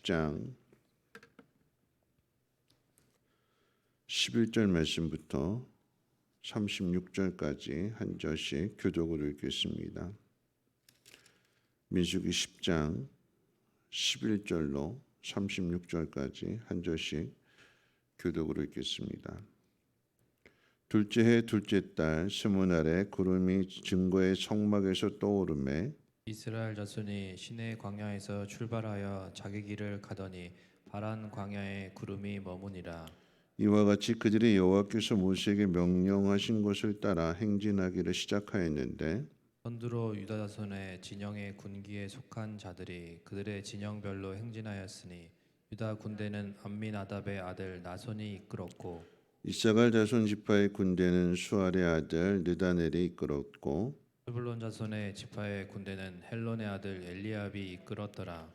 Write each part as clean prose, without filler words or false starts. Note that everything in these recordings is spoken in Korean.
10장 11절 말씀부터 36절까지 한 절씩 교독으로 읽겠습니다. 민수기 10장 11절로 36절까지 한 절씩 교독으로 읽겠습니다. 둘째 해 둘째 달 스무날에 구름이 증거의 성막에서 떠오르매 이스라엘 자손이 시내 광야에서 출발하여 자기 길을 가더니 바란 광야에 구름이 머무니라. 이와 같이 그들이 여호와께서 모세에게 명령하신 것을 따라 행진하기를 시작하였는데 선두로 유다 자손의 진영의 군기에 속한 자들이 그들의 진영별로 행진하였으니 유다 군대는 암미나답의 아들 나손이 이끌었고 이사갈 자손 지파의 군대는 수알의 아들 느다넬이 이끌었고 스불론 자손의 지파의 군대는 헬론의 아들 엘리압이 이끌었더라.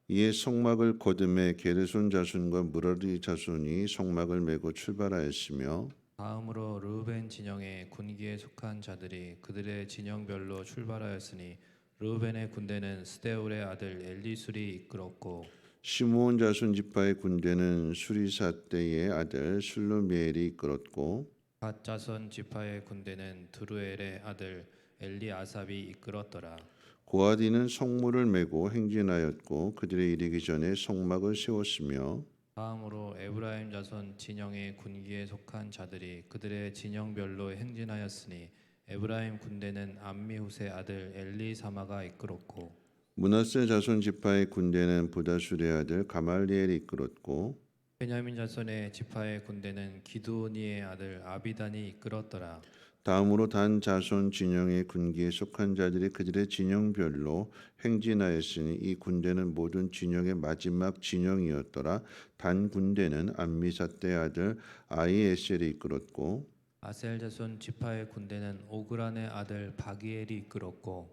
이에 성막을 거듭해 게르손 자손과 무라리 자손이 성막을 메고 출발하였으며 다음으로 르우벤 진영의 군기에 속한 자들이 그들의 진영별로 출발하였으니 르우벤의 군대는 스데울의 아들 엘리술이 이끌었고 시므온 자손 지파의 군대는 수리사떼의 아들 술루미엘이 이끌었고 갓 자손 지파의 군대는 드루엘의 아들 엘리아삽이 이끌었더라. 고아디는 성물을 메고 행진하였고 그들의 이르기 전에 성막을 세웠으며 다음으로 에브라임 자손 진영의 군기에 속한 자들이 그들의 진영별로 행진하였으니 에브라임 군대는 암미후스의 아들 엘리사마가 이끌었고 므낫세 자손 지파의 군대는 부다술의 아들 가말리엘이 이끌었고 베냐민 자손의 지파의 군대는 기드오니의 아들 아비단이 이끌었더라. 다음으로 단 자손 진영의 군기에 속한 자들이 그들의 진영별로 행진하였으니 이 군대는 모든 진영의 마지막 진영이었더라. 단 군대는 암미사떼의 아들 아이에셀이 이끌었고 아셀 자손 지파의 군대는 오그란의 아들 바기엘이 이끌었고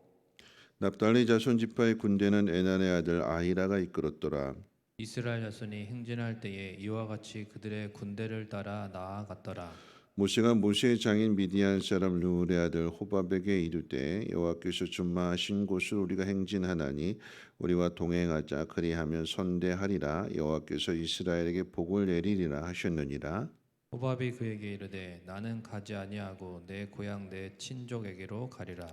납달리 자손 지파의 군대는 에난의 아들 아히라가 이끌었더라. 이스라엘 자손이 행진할 때에 이와 같이 그들의 군대를 따라 나아갔더라. 모세가 모세의 장인 미디안 사람 르울의 아들 호밥에게 이르되 여호와께서 준마하신 곳을 우리가 행진하나니 우리와 동행하자 그리하면 선대하리라. 여호와께서 이스라엘에게 복을 내리리라 하셨느니라. 호밥이 그에게 이르되 나는 가지 아니하고 내 고향 내 친족에게로 가리라.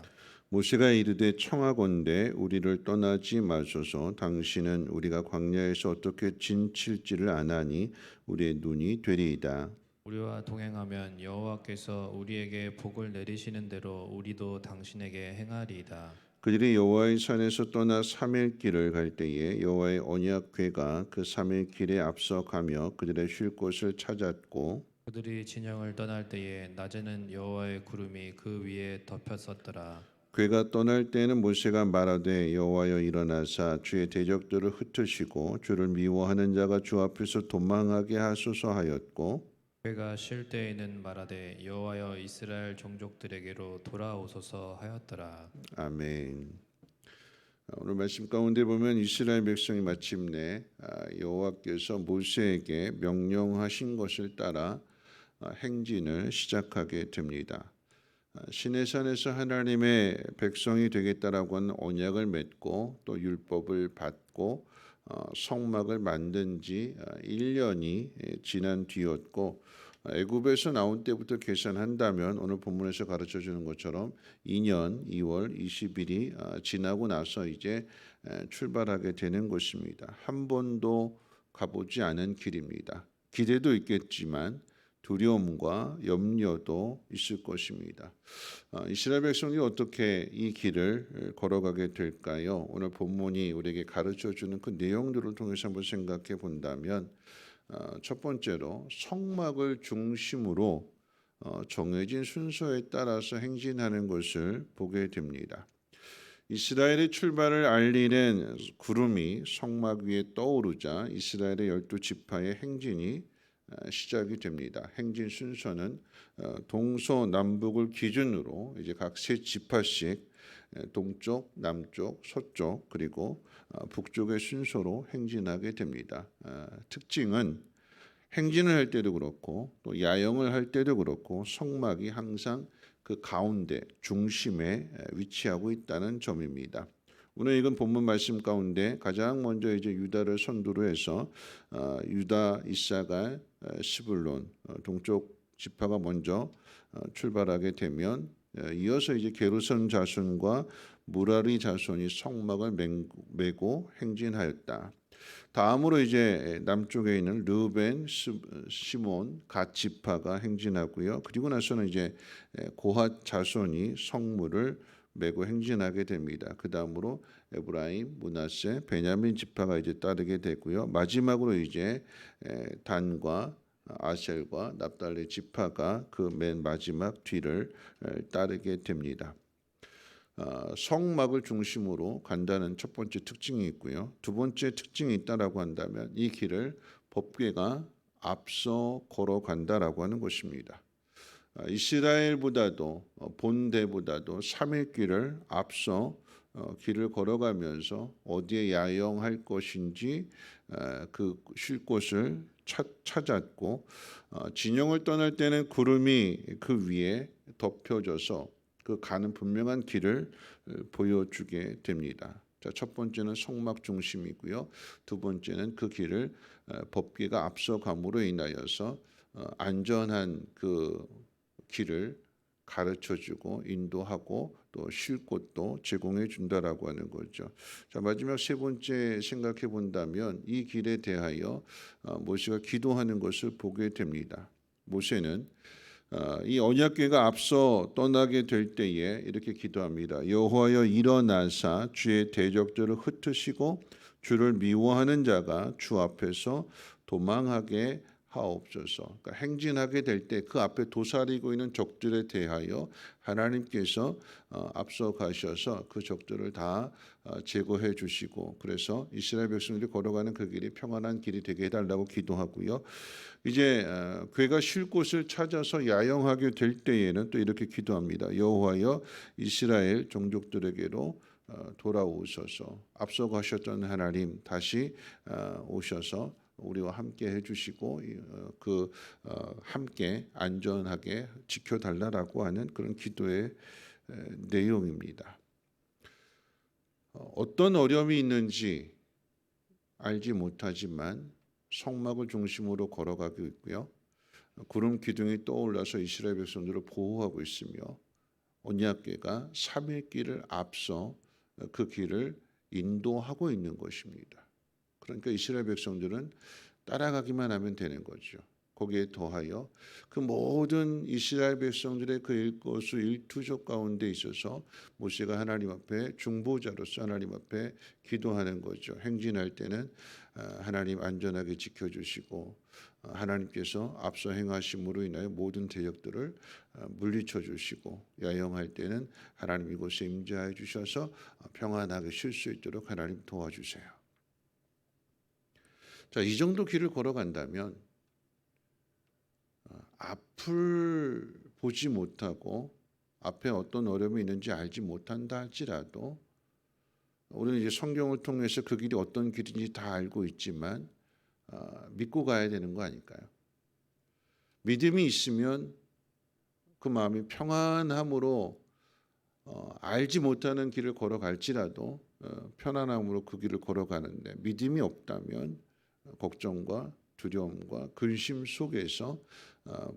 모세가 이르되 청하건대 우리를 떠나지 마소서. 당신은 우리가 광야에서 어떻게 진칠지를 아나니 우리의 눈이 되리이다. 우리와 동행하면 여호와께서 우리에게 복을 내리시는 대로 우리도 당신에게 행하리이다. 그들이 여호와의 산에서 떠나 3일 길을 갈 때에 여호와의 언약궤가 그 3일 길에 앞서 가며 그들의 쉴 곳을 찾았고 그들이 진영을 떠날 때에 낮에는 여호와의 구름이 그 위에 덮였었더라. 궤가 떠날 때에는 모세가 말하되 여호와여 일어나사 주의 대적들을 흩으시고 주를 미워하는 자가 주 앞에서 도망하게 하소서 하였고 그가 쉴 때에는 말하되 여호와여 이스라엘 종족들에게로 돌아오소서 하였더라. 아멘. 오늘 말씀 가운데 보면 이스라엘 백성이 마침내 여호와께서 모세에게 명령하신 것을 따라 행진을 시작하게 됩니다. 시내산에서 하나님의 백성이 되겠다라고 하는 언약을 맺고 또 율법을 받고 성막을 만든 지 1년이 지난 뒤였고 애굽에서 나온 때부터 계산한다면 오늘 본문에서 가르쳐 주는 것처럼 2년 2월 20일이 지나고 나서 이제 출발하게 되는 것입니다. 한 번도 가보지 않은 길입니다. 기대도 있겠지만 두려움과 염려도 있을 것입니다. 이스라엘 백성이 어떻게 이 길을 걸어가게 될까요? 오늘 본문이 우리에게 가르쳐주는 그 내용들을 통해서 한번 생각해 본다면 첫 번째로 성막을 중심으로 정해진 순서에 따라서 행진하는 것을 보게 됩니다. 이스라엘의 출발을 알리는 구름이 성막 위에 떠오르자 이스라엘의 12지파의 행진이 시작이 됩니다. 행진 순서는 동서남북을 기준으로 이제 각 세 지파씩 동쪽, 남쪽, 서쪽 그리고 북쪽의 순서로 행진하게 됩니다. 특징은 행진을 할 때도 그렇고 또 야영을 할 때도 그렇고 성막이 항상 그 가운데 중심에 위치하고 있다는 점입니다. 오늘 읽은 본문 말씀 가운데 가장 먼저 이제 유다를 선두로 해서 유다, 이사갈, 스불론 동쪽 지파가 먼저 출발하게 되면 이어서 이제 게르손 자손과 무라리 자손이 성막을 메고 행진하였다. 다음으로 이제 남쪽에 있는 르벤, 시몬, 갓 지파가 행진하고요. 그리고 나서는 이제 고핫 자손이 성물을 메고 행진하게 됩니다. 그 다음으로 에브라임, 므낫세, 베냐민 지파가 이제 따르게 되고요. 마지막으로 이제 단과 아셀과 납달리 지파가 그 맨 마지막 뒤를 따르게 됩니다. 성막을 중심으로 간다는 첫 번째 특징이 있고요. 두 번째 특징이 있다라고 한다면 이 길을 법궤가 앞서 걸어간다라고 하는 것입니다. 이스라엘보다도 본대보다도 3일 길을 앞서 길을 걸어가면서 어디에 야영할 것인지 그 쉴 곳을 찾았고 진영을 떠날 때는 구름이 그 위에 덮여져서 그 가는 분명한 길을 보여주게 됩니다. 자, 첫 번째는 성막 중심이고요. 두 번째는 그 길을 법궤가 앞서감으로 인하여서 안전한 그 길을 가르쳐주고 인도하고 또 쉴 곳도 제공해 준다라고 하는 거죠. 자, 마지막 세 번째 생각해 본다면 이 길에 대하여 모세가 기도하는 것을 보게 됩니다. 모세는 이 언약궤가 앞서 떠나게 될 때에 이렇게 기도합니다. 여호와여 일어나사 주의 대적들을 흩으시고 주를 미워하는 자가 주 앞에서 도망하게 하옵소서. 그러니까 행진하게 될 때 그 앞에 도사리고 있는 적들에 대하여 하나님께서 앞서 가셔서 그 적들을 다 제거해 주시고 그래서 이스라엘 백성들이 걸어가는 그 길이 평안한 길이 되게 해달라고 기도하고요. 이제 괴가 쉴 곳을 찾아서 야영하게 될 때에는 또 이렇게 기도합니다. 여호와여 이스라엘 종족들에게로 돌아오셔서 앞서 가셨던 하나님 다시 오셔서 우리와 함께 해주시고 함께 안전하게 지켜달라고 하는 그런 기도의 내용입니다. 어떤 어려움이 있는지 알지 못하지만 성막을 중심으로 걸어가고 있고요. 구름 기둥이 떠올라서 이스라엘 백성들을 보호하고 있으며 언약궤가 3일 길을 앞서 그 길을 인도하고 있는 것입니다. 그러니까 이스라엘 백성들은 따라가기만 하면 되는 거죠. 거기에 더하여 그 모든 이스라엘 백성들의 그 일거수 일투족 가운데 있어서 모세가 하나님 앞에 중보자로서 하나님 앞에 기도하는 거죠. 행진할 때는 하나님 안전하게 지켜주시고 하나님께서 앞서 행하심으로 인하여 모든 대적들을 물리쳐 주시고 야영할 때는 하나님 이곳에 임재하여 주셔서 평안하게 쉴 수 있도록 하나님 도와주세요. 자, 이 정도 길을 걸어간다면 앞을 보지 못하고 앞에 어떤 어려움이 있는지 알지 못한다 할지라도 우리는 이제 성경을 통해서 그 길이 어떤 길인지 다 알고 있지만 믿고 가야 되는 거 아닐까요? 믿음이 있으면 그 마음이 평안함으로 알지 못하는 길을 걸어갈지라도 편안함으로 그 길을 걸어가는데 믿음이 없다면 걱정과 두려움과 근심 속에서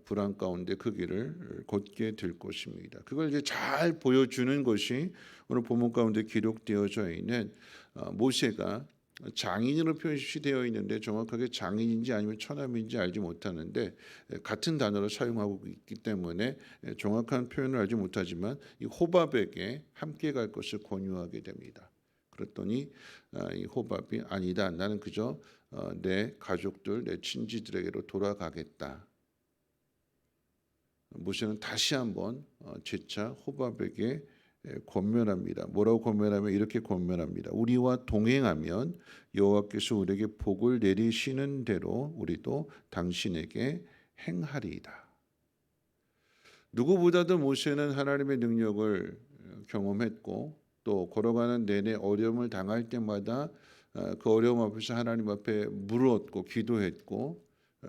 불안 가운데 그 길을 걷게 될 것입니다. 그걸 이제 잘 보여주는 것이 오늘 본문 가운데 기록되어져 있는 모세가 장인으로 표시되어 있는데 정확하게 장인인지 아니면 처남인지 알지 못하는데 같은 단어를 사용하고 있기 때문에 정확한 표현을 알지 못하지만 이 호밥에게 함께 갈 것을 권유하게 됩니다. 그랬더니 이 호밥이 아니다. 나는 그저 내 가족들, 내 친지들에게로 돌아가겠다. 모세는 다시 한번 재차 호밥에게 권면합니다. 뭐라고 권면하면 이렇게 권면합니다. 우리와 동행하면 여호와께서 우리에게 복을 내리시는 대로 우리도 당신에게 행하리이다. 누구보다도 모세는 하나님의 능력을 경험했고 또 걸어가는 내내 어려움을 당할 때마다 그 어려움 앞에서 하나님 앞에 물었고 기도했고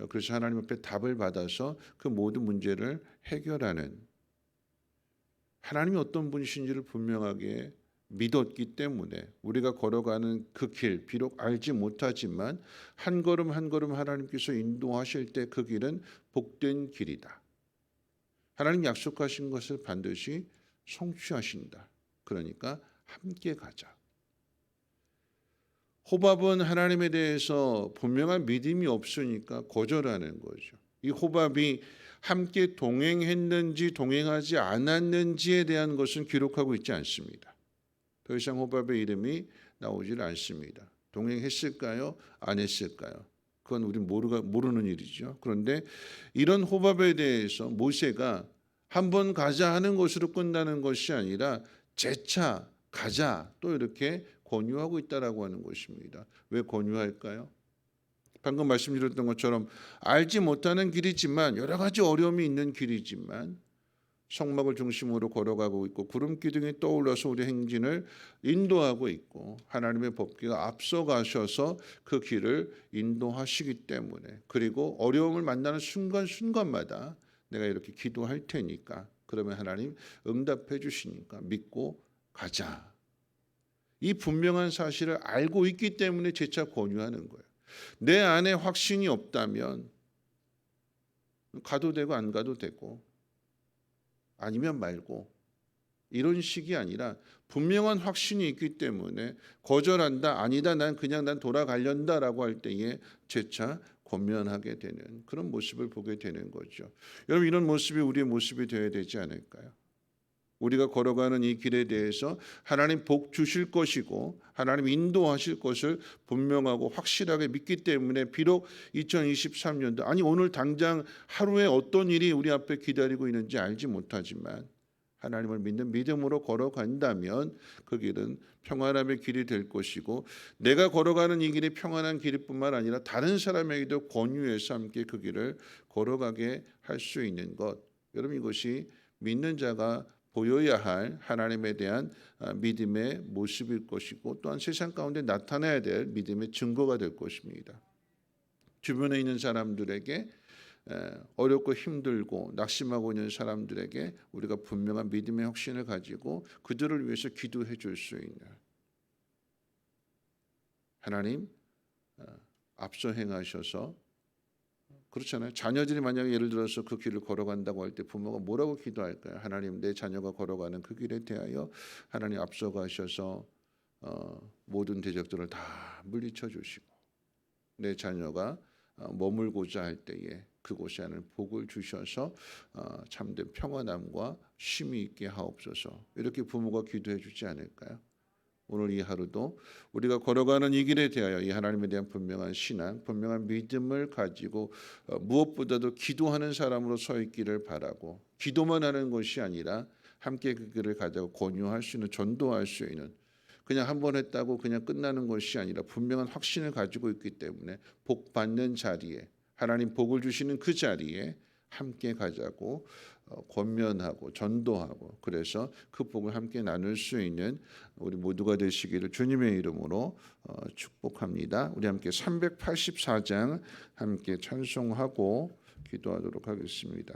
그래서 하나님 앞에 답을 받아서 그 모든 문제를 해결하는 하나님이 어떤 분이신지를 분명하게 믿었기 때문에 우리가 걸어가는 그 길, 비록 알지 못하지만 한 걸음 한 걸음 하나님께서 인도하실 때 그 길은 복된 길이다. 하나님 약속하신 것을 반드시 성취하신다. 그러니까 함께 가자. 호밥은 하나님에 대해서 분명한 믿음이 없으니까 거절하는 거죠. 이 호밥이 함께 동행했는지 동행하지 않았는지에 대한 것은 기록하고 있지 않습니다. 더 이상 호밥의 이름이 나오질 않습니다. 동행했을까요? 안 했을까요? 그건 우리 모르는 일이죠. 그런데 이런 호밥에 대해서 모세가 한번 가자 하는 것으로 끝나는 것이 아니라 재차 가자 또 이렇게 권유하고 있다라고 하는 것입니다. 왜 권유할까요? 방금 말씀드렸던 것처럼 알지 못하는 길이지만 여러 가지 어려움이 있는 길이지만 성막을 중심으로 걸어가고 있고 구름 기둥이 떠올라서 우리 행진을 인도하고 있고 하나님의 법궤가 앞서가셔서 그 길을 인도하시기 때문에 그리고 어려움을 만나는 순간순간마다 내가 이렇게 기도할 테니까 그러면 하나님 응답해 주시니까 믿고 가자. 이 분명한 사실을 알고 있기 때문에 재차 권유하는 거예요. 내 안에 확신이 없다면 가도 되고 안 가도 되고 아니면 말고 이런 식이 아니라 분명한 확신이 있기 때문에 거절한다 아니다 난 돌아가련다라고 할 때에 재차 권면하게 되는 그런 모습을 보게 되는 거죠. 여러분 이런 모습이 우리의 모습이 되어야 되지 않을까요? 우리가 걸어가는 이 길에 대해서 하나님 복 주실 것이고 하나님 인도하실 것을 분명하고 확실하게 믿기 때문에 비록 2023년도 아니 오늘 당장 하루에 어떤 일이 우리 앞에 기다리고 있는지 알지 못하지만 하나님을 믿는 믿음으로 걸어간다면 그 길은 평안함의 길이 될 것이고 내가 걸어가는 이 길이 평안한 길일 뿐만 아니라 다른 사람에게도 권유해서 함께 그 길을 걸어가게 할 수 있는 것. 여러분 이것이 믿는 자가 보여야 할 하나님에 대한 믿음의 모습일 것이고 또한 세상 가운데 나타나야 될 믿음의 증거가 될 것입니다. 주변에 있는 사람들에게 어렵고 힘들고 낙심하고 있는 사람들에게 우리가 분명한 믿음의 확신을 가지고 그들을 위해서 기도해 줄 수 있는 하나님 앞서 행하셔서 그렇잖아요. 자녀들이 만약에 예를 들어서 그 길을 걸어간다고 할 때 부모가 뭐라고 기도할까요? 하나님 내 자녀가 걸어가는 그 길에 대하여 하나님 앞서가셔서 모든 대적들을 다 물리쳐 주시고 내 자녀가 머물고자 할 때에 그곳에 하는 복을 주셔서 참된 평안함과 쉼이 있게 하옵소서. 이렇게 부모가 기도해 주지 않을까요? 오늘 이 하루도 우리가 걸어가는 이 길에 대하여 이 하나님에 대한 분명한 신앙, 분명한 믿음을 가지고 무엇보다도 기도하는 사람으로 서 있기를 바라고 기도만 하는 것이 아니라 함께 그 길을 가자고 권유할 수 있는 전도할 수 있는 그냥 한 번 했다고 그냥 끝나는 것이 아니라 분명한 확신을 가지고 있기 때문에 복 받는 자리에 하나님 복을 주시는 그 자리에 함께 가자고 권면하고 전도하고 그래서 그 복을 함께 나눌 수 있는 우리 모두가 되시기를 주님의 이름으로 축복합니다. 우리 함께 384장 함께 찬송하고 기도하도록 하겠습니다.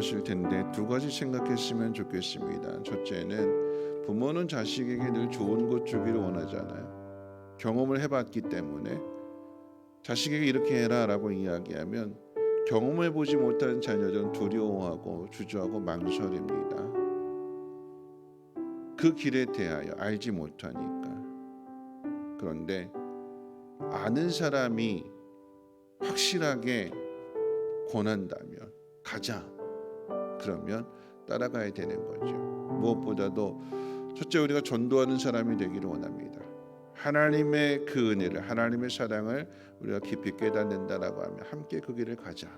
하실 텐데 두 가지 생각했으면 좋겠습니다. 첫째는 부모는 자식에게 늘 좋은 것 주기를 원하잖아요. 경험을 해봤기 때문에 자식에게 이렇게 해라라고 이야기하면 경험해보지 못한 자녀들은 두려워하고 주저하고 망설입니다. 그 길에 대하여 알지 못하니까. 그런데 아는 사람이 확실하게 권한다면 가자. 그러면 따라가야 되는 거죠. 무엇보다도 첫째 우리가 전도하는 사람이 되기를 원합니다. 하나님의 그 은혜를 하나님의 사랑을 우리가 깊이 깨닫는다라고 하면 함께 그 길을 가자.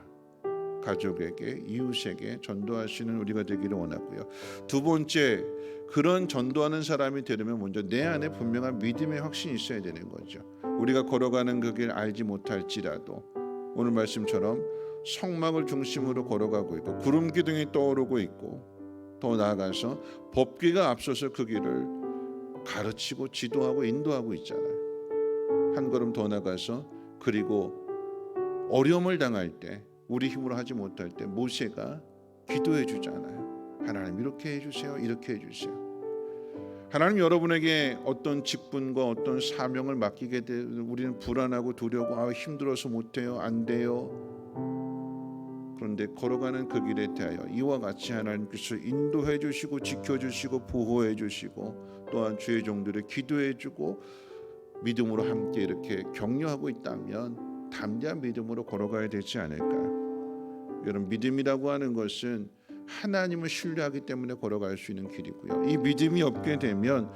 가족에게 이웃에게 전도하시는 우리가 되기를 원하고요. 두 번째 그런 전도하는 사람이 되려면 먼저 내 안에 분명한 믿음의 확신이 있어야 되는 거죠. 우리가 걸어가는 그 길 알지 못할지라도 오늘 말씀처럼 성막을 중심으로 걸어가고 있고 구름 기둥이 떠오르고 있고 더 나아가서 법궤가 앞서서 그 길을 가르치고 지도하고 인도하고 있잖아요. 한 걸음 더 나가서 그리고 어려움을 당할 때 우리 힘으로 하지 못할 때 모세가 기도해 주잖아요. 하나님 이렇게 해주세요. 이렇게 해주세요. 하나님 여러분에게 어떤 직분과 어떤 사명을 맡기게 되면 우리는 불안하고 두려워 힘들어서 못해요. 안 돼요. 그런데 걸어가는 그 길에 대하여 이와 같이 하나님께서 인도해 주시고 지켜주시고 보호해 주시고 또한 주의 종들을 기도해 주고 믿음으로 함께 이렇게 격려하고 있다면 담대한 믿음으로 걸어가야 되지 않을까요? 여러분 믿음이라고 하는 것은 하나님을 신뢰하기 때문에 걸어갈 수 있는 길이고요. 이 믿음이 없게 되면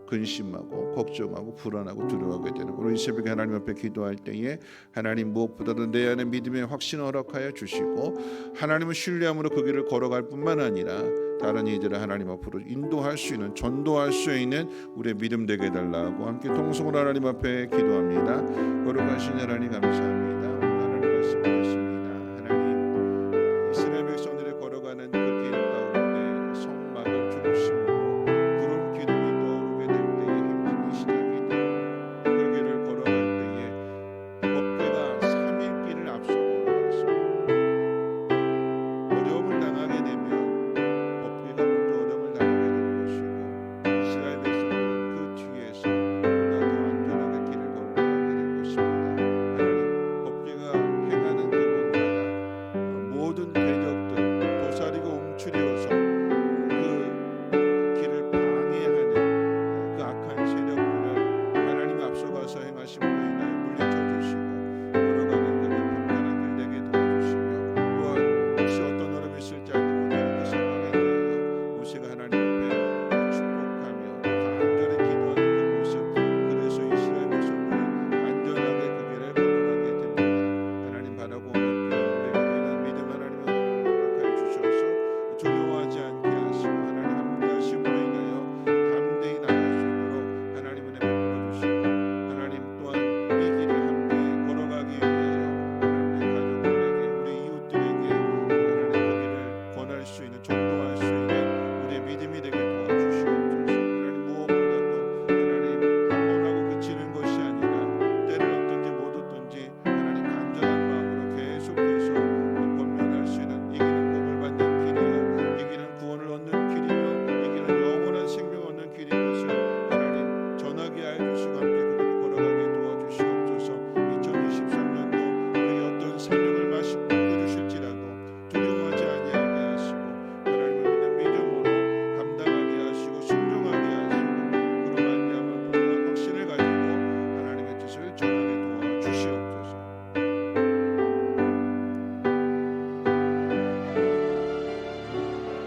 근심하고 걱정하고 불안하고 두려워하게 되는 우리 이 새벽에 하나님 앞에 기도할 때에 하나님 무엇보다도 내 안에 믿음의 확신을 허락하여 주시고 하나님을 신뢰함으로 그 길을 걸어갈 뿐만 아니라 다른 이들을 하나님 앞으로 인도할 수 있는 전도할 수 있는 우리의 믿음 되게 해달라고 함께 통성으로 하나님 앞에 기도합니다. 걸어가신 하나님 감사합니다.